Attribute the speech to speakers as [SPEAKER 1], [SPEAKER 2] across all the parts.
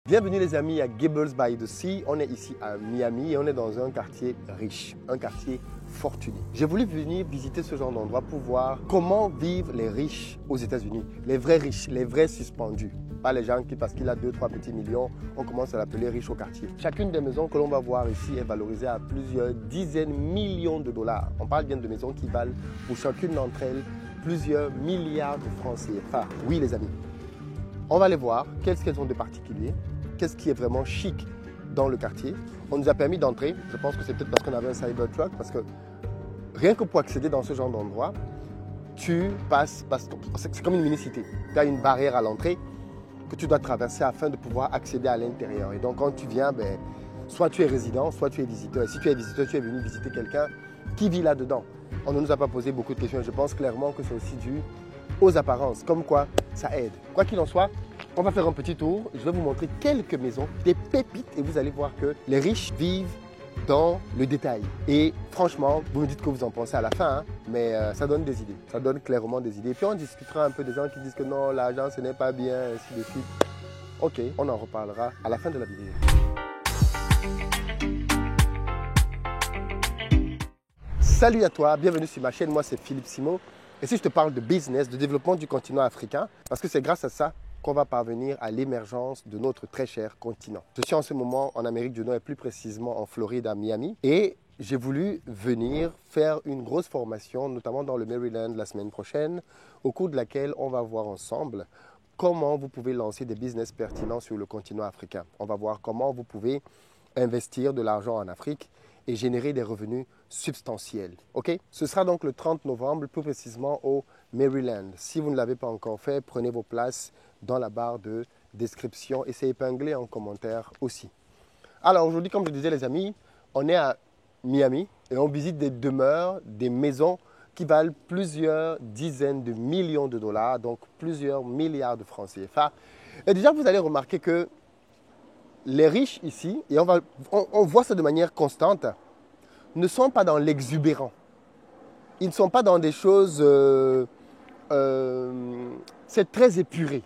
[SPEAKER 1] Bienvenue les amis à Gables by the Sea. On est ici à Miami et on est dans un quartier riche, un quartier fortuné. J'ai voulu venir visiter ce genre d'endroit pour voir comment vivent les riches aux États-Unis. Les vrais riches, les vrais suspendus. Pas les gens qui, parce qu'il a 2-3 petits millions, on commence à l'appeler riche au quartier. Chacune des maisons que l'on va voir ici est valorisée à plusieurs dizaines de millions de dollars. On parle bien de maisons qui valent pour chacune d'entre elles plusieurs milliards de francs CFA. Oui les amis, on va les voir, qu'est-ce qu'elles ont de particulier. Qu'est-ce qui est vraiment chic dans le quartier. On nous a permis d'entrer, je pense que c'est peut-être parce qu'on avait un Cybertruck, parce que rien que pour accéder dans ce genre d'endroit, tu passes, c'est comme une mini-cité. Tu as une barrière à l'entrée que tu dois traverser afin de pouvoir accéder à l'intérieur. Et donc quand tu viens, soit tu es résident, soit tu es visiteur. Et si tu es visiteur, tu es venu visiter quelqu'un qui vit là-dedans. On ne nous a pas posé beaucoup de questions. Je pense clairement que c'est aussi dû aux apparences, comme quoi ça aide. Quoi qu'il en soit, on va faire un petit tour. Je vais vous montrer quelques maisons, des pépites, et vous allez voir que les riches vivent dans le détail. Et franchement, vous me dites que vous en pensez à la fin, mais ça donne des idées. Ça donne clairement des idées. Et puis on discutera un peu des gens qui disent que non, l'argent ce n'est pas bien, ainsi de suite. Ok, on en reparlera à la fin de la vidéo. Salut à toi, bienvenue sur ma chaîne. Moi c'est Philippe Simon. Et si je te parle de business, de développement du continent africain, parce que c'est grâce à ça qu'on va parvenir à l'émergence de notre très cher continent. Je suis en ce moment en Amérique du Nord et plus précisément en Floride, à Miami. Et j'ai voulu venir faire une grosse formation, notamment dans le Maryland la semaine prochaine, au cours de laquelle on va voir ensemble comment vous pouvez lancer des business pertinents sur le continent africain. On va voir comment vous pouvez investir de l'argent en Afrique et générer des revenus substantiels. Ok? Ce sera donc le 30 novembre, plus précisément au Maryland. Si vous ne l'avez pas encore fait, prenez vos places dans la barre de description et c'est épinglé en commentaire aussi. Alors aujourd'hui, comme je disais les amis, on est à Miami et on visite des demeures, des maisons qui valent plusieurs dizaines de millions de dollars, donc plusieurs milliards de francs CFA. Et déjà, vous allez remarquer que les riches ici, et on voit ça de manière constante, ne sont pas dans l'exubérant. Ils ne sont pas dans des choses... c'est très épuré.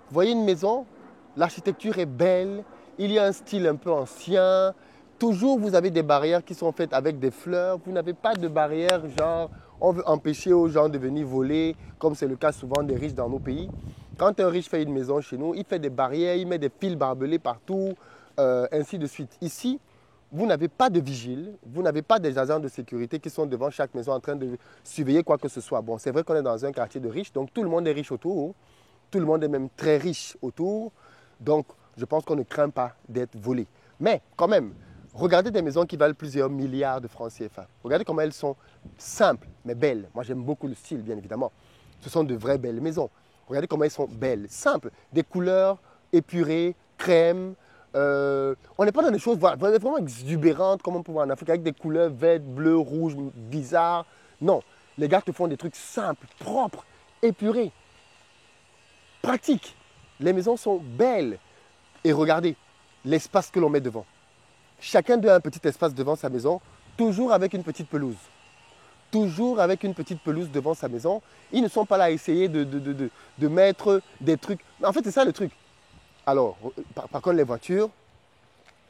[SPEAKER 1] Vous voyez une maison, l'architecture est belle, il y a un style un peu ancien. Toujours, vous avez des barrières qui sont faites avec des fleurs. Vous n'avez pas de barrières genre, on veut empêcher aux gens de venir voler, comme c'est le cas souvent des riches dans nos pays. Quand un riche fait une maison chez nous, il fait des barrières, il met des fils barbelés partout, ainsi de suite. Ici, vous n'avez pas de vigile, vous n'avez pas des agents de sécurité qui sont devant chaque maison en train de surveiller quoi que ce soit. Bon, c'est vrai qu'on est dans un quartier de riches, donc tout le monde est riche autour. Tout le monde est même très riche autour. Donc, je pense qu'on ne craint pas d'être volé. Mais quand même, regardez des maisons qui valent plusieurs milliards de francs CFA. Regardez comment elles sont simples, mais belles. Moi, j'aime beaucoup le style, bien évidemment. Ce sont de vraies belles maisons. Regardez comment elles sont belles, simples. Des couleurs épurées, crème. On n'est pas dans des choses vraiment exubérantes comme on peut voir en Afrique, avec des couleurs vertes, bleues, rouges, bizarres. Non, les gars te font des trucs simples, propres, épurés. Pratique. Les maisons sont belles. Et regardez l'espace que l'on met devant. Chacun d'eux a un petit espace devant sa maison, toujours avec une petite pelouse. Toujours avec une petite pelouse devant sa maison. Ils ne sont pas là à essayer de mettre des trucs. En fait, c'est ça le truc. Alors, par contre, les voitures,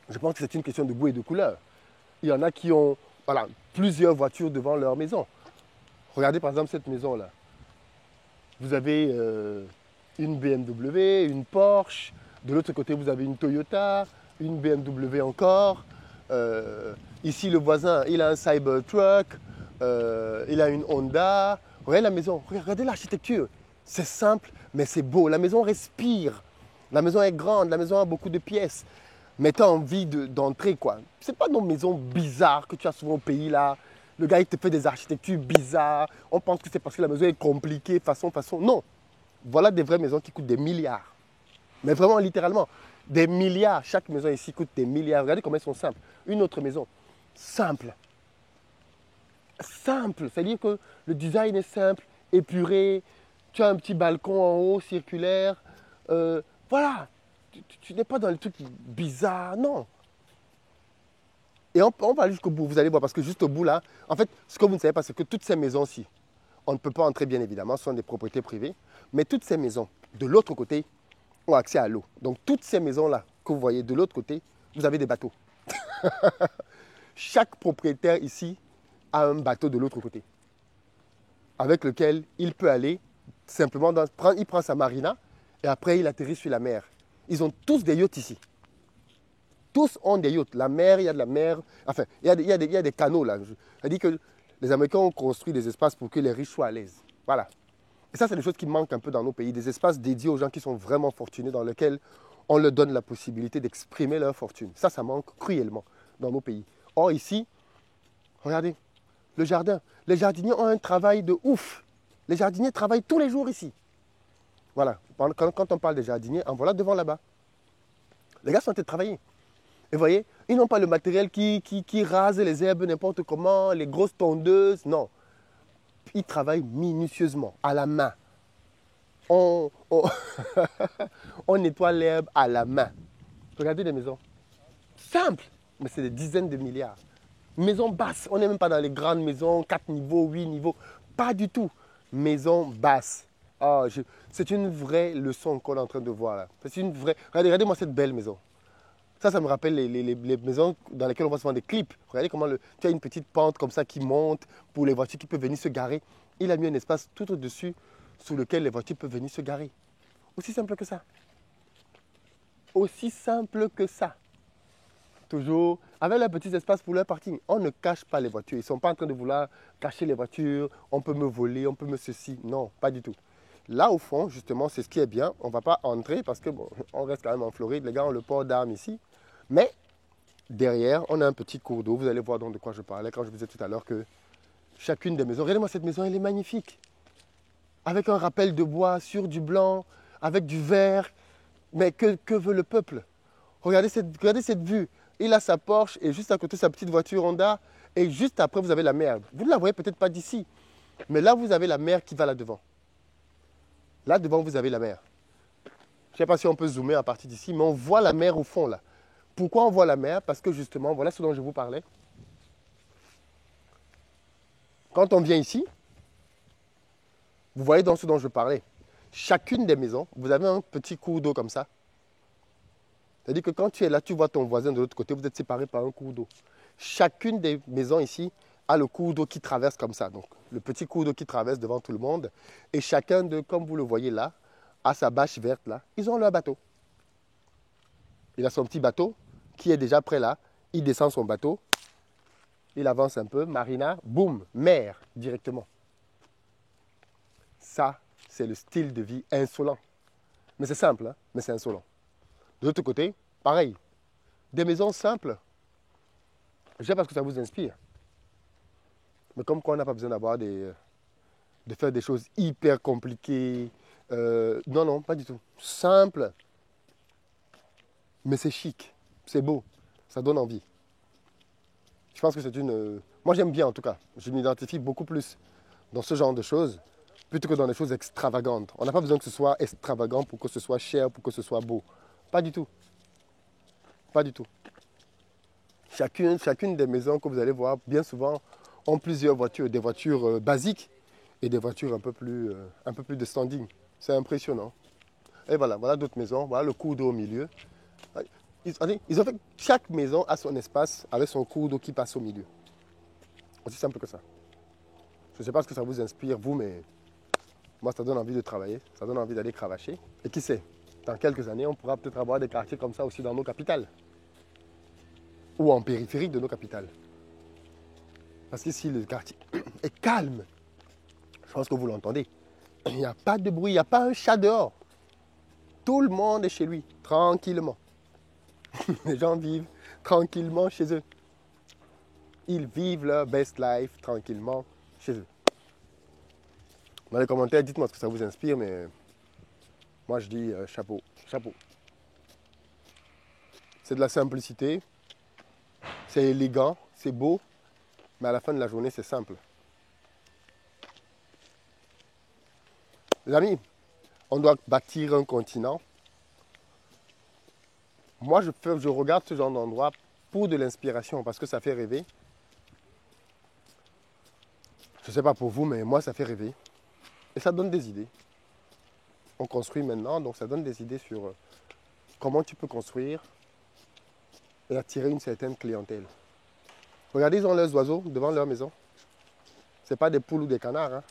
[SPEAKER 1] je pense que c'est une question de goût et de couleur. Il y en a qui ont plusieurs voitures devant leur maison. Regardez par exemple cette maison-là. Vous avez... une BMW, une Porsche. De l'autre côté, vous avez une Toyota, une BMW encore. Ici, le voisin, il a un Cybertruck, il a une Honda. Regardez la maison, regardez l'architecture. C'est simple, mais c'est beau. La maison respire. La maison est grande, la maison a beaucoup de pièces. Mais tu as envie d'entrer, quoi. Ce n'est pas nos maisons bizarres que tu as souvent au pays, là. Le gars, il te fait des architectures bizarres. On pense que c'est parce que la maison est compliquée, façon. Non. Voilà des vraies maisons qui coûtent des milliards. Mais vraiment, littéralement, des milliards. Chaque maison ici coûte des milliards. Regardez comment elles sont simples. Une autre maison, simple. Simple. C'est-à-dire que le design est simple, épuré. Tu as un petit balcon en haut, circulaire. Voilà. Tu n'es pas dans les trucs bizarres. Non. Et on va aller jusqu'au bout. Vous allez voir. Parce que juste au bout, là, en fait, ce que vous ne savez pas, c'est que toutes ces maisons-ci, on ne peut pas entrer, bien évidemment, ce sont des propriétés privées. Mais toutes ces maisons, de l'autre côté, ont accès à l'eau. Donc, toutes ces maisons-là que vous voyez de l'autre côté, vous avez des bateaux. Chaque propriétaire ici a un bateau de l'autre côté, avec lequel il peut aller simplement, il prend sa marina et après il atterrit sur la mer. Ils ont tous des yachts ici. Tous ont des yachts. La mer, il y a de la mer. Enfin, il y a des canaux là. Je dis que les Américains ont construit des espaces pour que les riches soient à l'aise. Voilà. Et ça, c'est des choses qui manquent un peu dans nos pays. Des espaces dédiés aux gens qui sont vraiment fortunés, dans lesquels on leur donne la possibilité d'exprimer leur fortune. Ça manque cruellement dans nos pays. Or, ici, regardez, le jardin. Les jardiniers ont un travail de ouf. Les jardiniers travaillent tous les jours ici. Voilà. Quand on parle des jardiniers, en voilà devant là-bas. Les gars sont en train de travailler. Et vous voyez, ils n'ont pas le matériel qui rase les herbes n'importe comment, les grosses tondeuses, non. Ils travaillent minutieusement, à la main. On nettoie l'herbe à la main. Regardez les maisons. Simple, mais c'est des dizaines de milliards. Maisons basses, on n'est même pas dans les grandes maisons, 4 niveaux, 8 niveaux. Pas du tout. Maisons basses. Oh, c'est une vraie leçon qu'on est en train de voir là. C'est une vraie... Regardez-moi cette belle maison. Ça me rappelle les maisons dans lesquelles on voit souvent des clips. Regardez comment tu as une petite pente comme ça qui monte pour les voitures qui peuvent venir se garer. Il a mis un espace tout au-dessus sous lequel les voitures peuvent venir se garer. Aussi simple que ça. Aussi simple que ça. Toujours avec leurs petits espaces pour leur parking. On ne cache pas les voitures. Ils ne sont pas en train de vouloir cacher les voitures. On peut me voler, on peut me ceci. Non, pas du tout. Là, au fond, justement, c'est ce qui est bien. On ne va pas entrer parce que bon, on reste quand même en Floride. Les gars ont le port d'armes ici. Mais derrière, on a un petit cours d'eau. Vous allez voir donc de quoi je parlais quand je vous disais tout à l'heure que chacune des maisons, regardez-moi cette maison, elle est magnifique. Avec un rappel de bois sur du blanc, avec du vert. Mais que veut le peuple? Regardez cette vue. Il a sa Porsche et juste à côté sa petite voiture Honda. Et juste après, vous avez la mer. Vous ne la voyez peut-être pas d'ici. Mais là, vous avez la mer qui va là-devant. Là devant, vous avez la mer. Je ne sais pas si on peut zoomer à partir d'ici, mais on voit la mer au fond là. Pourquoi on voit la mer? Parce que justement, voilà ce dont je vous parlais. Quand on vient ici, vous voyez dans ce dont je parlais. Chacune des maisons, vous avez un petit cours d'eau comme ça. C'est-à-dire que quand tu es là, tu vois ton voisin de l'autre côté, vous êtes séparés par un cours d'eau. Chacune des maisons ici a le cours d'eau qui traverse comme ça. Donc, le petit cours d'eau qui traverse devant tout le monde. Et chacun d'eux, comme vous le voyez là, a sa bâche verte là. Ils ont leur bateau. Il a son petit bateau qui est déjà prêt là. Il descend son bateau. Il avance un peu. Marina, boum, mer directement. Ça, c'est le style de vie insolent. Mais c'est simple, hein, mais c'est insolent. De l'autre côté, pareil. Des maisons simples. Je sais pas ce que ça vous inspire. Mais comme quoi on n'a pas besoin de faire des choses hyper compliquées. Non, non, pas du tout. Simple. Mais c'est chic. C'est beau. Ça donne envie. Je pense que c'est une... Moi j'aime bien en tout cas. Je m'identifie beaucoup plus dans ce genre de choses plutôt que dans des choses extravagantes. On n'a pas besoin que ce soit extravagant pour que ce soit cher, pour que ce soit beau. Pas du tout. Pas du tout. Chacune des maisons que vous allez voir, bien souvent, ont plusieurs voitures. Des voitures basiques et des voitures un peu plus de standing. C'est impressionnant. Et voilà, voilà d'autres maisons. Voilà le cours d'eau au milieu. Ils ont fait, chaque maison a son espace avec son cours d'eau qui passe au milieu. Aussi simple que ça. Je ne sais pas ce que ça vous inspire, vous, mais moi, ça donne envie de travailler. Ça donne envie d'aller cravacher. Et qui sait, dans quelques années, on pourra peut-être avoir des quartiers comme ça aussi dans nos capitales. Ou en périphérie de nos capitales. Parce qu'ici, le quartier est calme. Je pense que vous l'entendez. Il n'y a pas de bruit, il n'y a pas un chat dehors. Tout le monde est chez lui, tranquillement. Les gens vivent tranquillement chez eux. Ils vivent leur best life tranquillement chez eux. Dans les commentaires, dites-moi ce que ça vous inspire, mais moi je dis chapeau, chapeau. C'est de la simplicité, c'est élégant, c'est beau, mais à la fin de la journée, c'est simple. Les amis, on doit bâtir un continent. Moi, je regarde ce genre d'endroit pour de l'inspiration, parce que ça fait rêver. Je ne sais pas pour vous, mais moi, ça fait rêver. Et ça donne des idées. On construit maintenant, donc ça donne des idées sur comment tu peux construire, et attirer une certaine clientèle. Regardez, ils ont leurs oiseaux devant leur maison. Ce n'est pas des poules ou des canards. Hein.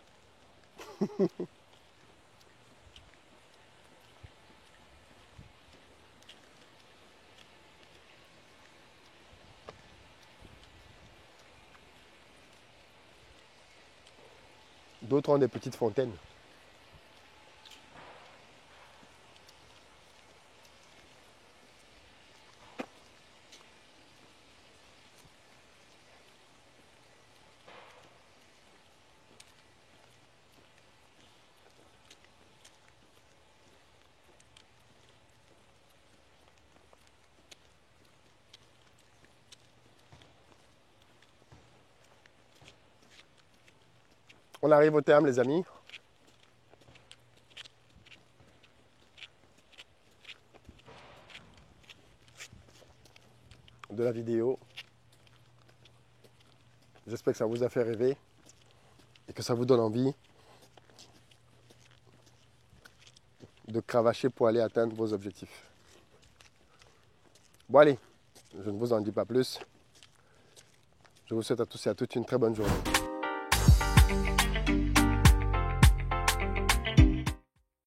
[SPEAKER 1] D'autres ont des petites fontaines. On arrive au terme, les amis. De la vidéo. J'espère que ça vous a fait rêver et que ça vous donne envie de cravacher pour aller atteindre vos objectifs. Bon allez, je ne vous en dis pas plus. Je vous souhaite à tous et à toutes une très bonne journée.